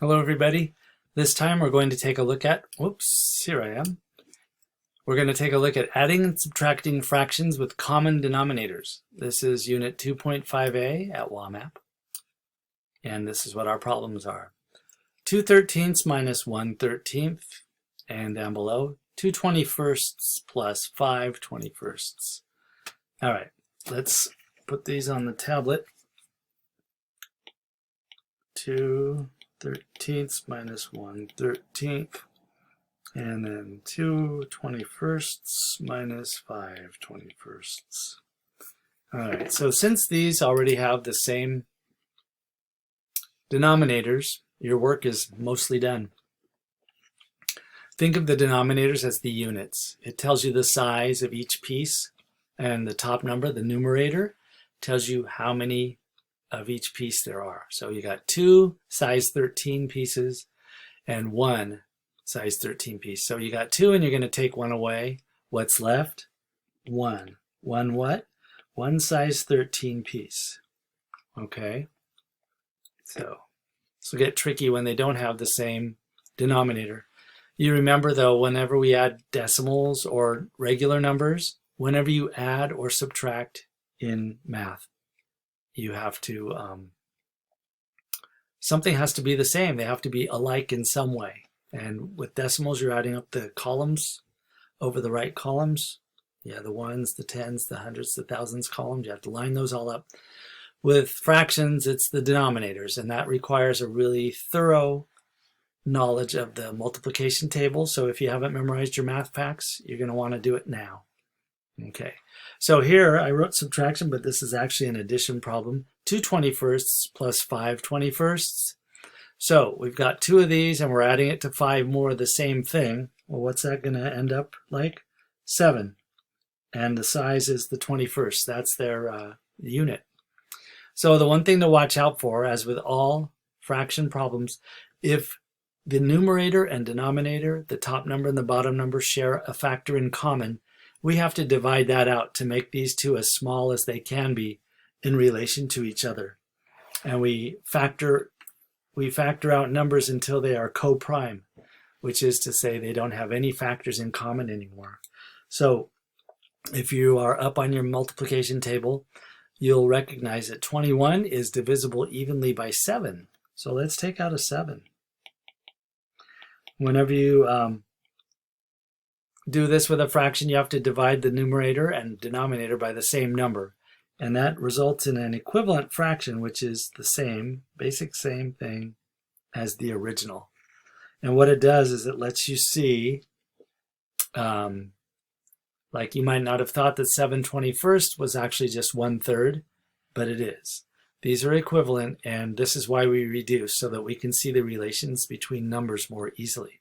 Hello everybody. This time we're going to take a look at, here I am. We're going to take a look at adding and subtracting fractions with common denominators. This is unit 2.5a at WAMAP. And this is what our problems are. 2/13 minus 1/13, and down below, 2/21 plus 5/21. All right, let's put these on the tablet. 2/13 minus 1/13, and then 2/21 minus 5/21. All right, so since these already have the same denominators, your work is mostly done. Think of the denominators as the units. It tells you the size of each piece, and the top number, the numerator, tells you how many of each piece there are. So you got 2 size 13 pieces and 1 size 13 piece. So you got 2 and you're going to take 1 away. What's left? 1. 1 what? 1 size 13 piece. Okay? So this will get tricky when they don't have the same denominator. You remember though, whenever we add decimals or regular numbers, whenever you add or subtract in math, you have to, something has to be the same. They have to be alike in some way. And with decimals, you're adding up the columns over the right columns. Yeah, the ones, the tens, the hundreds, the thousands columns. You have to line those all up. With fractions, it's the denominators, and that requires a really thorough knowledge of the multiplication table. So if you haven't memorized your math facts, you're going to want to do it now. Okay, so here I wrote subtraction, but this is actually an addition problem. 2/21 plus 5/21. So we've got 2 of these and we're adding it to 5 more of the same thing. Well, what's that going to end up like? 7. And the size is the 21st. That's their unit. So the one thing to watch out for, as with all fraction problems, if the numerator and denominator, the top number and the bottom number, share a factor in common, we have to divide that out to make these two as small as they can be in relation to each other. And we factor out numbers until they are co-prime, which is to say they don't have any factors in common anymore. So if you are up on your multiplication table, you'll recognize that 21 is divisible evenly by 7. So let's take out a 7. Whenever you do this with a fraction, you have to divide the numerator and denominator by the same number. And that results in an equivalent fraction, which is the same, basic same thing as the original. And what it does is it lets you see, like you might not have thought that 7/21 was actually just 1/3, but it is. These are equivalent, and this is why we reduce, so that we can see the relations between numbers more easily.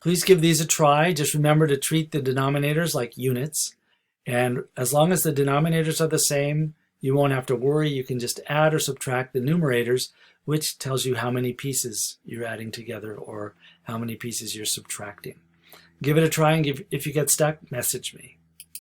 Please give these a try. Just remember to treat the denominators like units. And as long as the denominators are the same, you won't have to worry. You can just add or subtract the numerators, which tells you how many pieces you're adding together or how many pieces you're subtracting. Give it a try, and if you get stuck, message me.